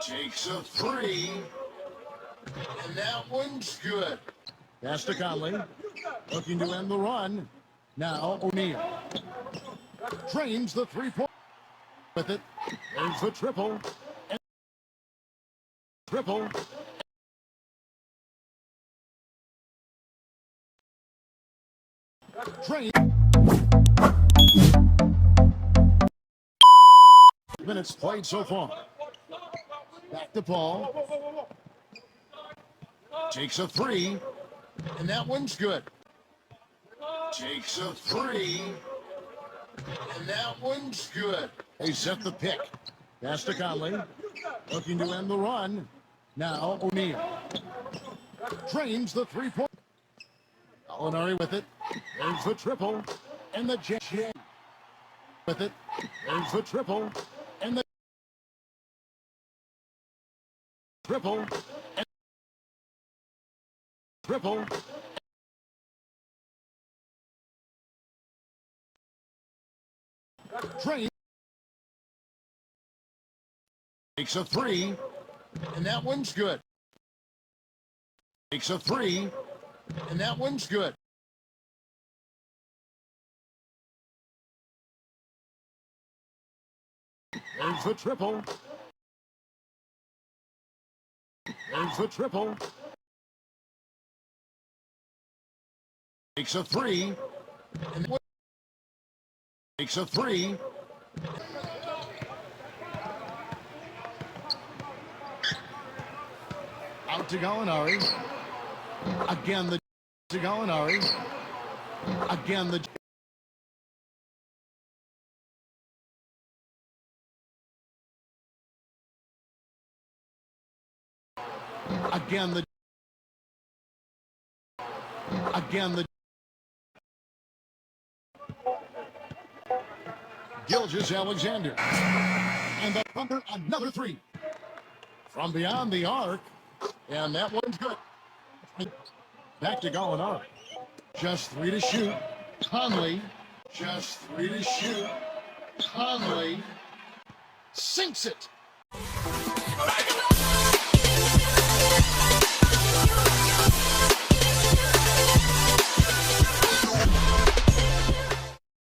Takes a three. And that one's good. Pass to Conley. Looking to end the run. Now O'Neal. Drains the three-point with it. There's the triple. And triple. Drain. Minutes played so far. Back to Paul. Takes a three. And that one's good. Takes a three. And that one's good. They set the pick. Pass to Conley. Looking to end the run. Now O'Neal. Drains the three-point. Alinari with it. There's the triple. And the jet with it. There's the triple. And the triple. And triple. Drain. Takes a three. And that one's good. Takes a three. And that one's good. There's the triple. There's the triple. Takes a three. And takes a three. Out to Gallinari. Again the to Gallinari. Again the again the again the Gilgeous-Alexander. And the Thunder another three. From beyond the arc. And that one's good. Back to Gallinari. Just three to shoot. Conley. Just three to shoot. Conley sinks it.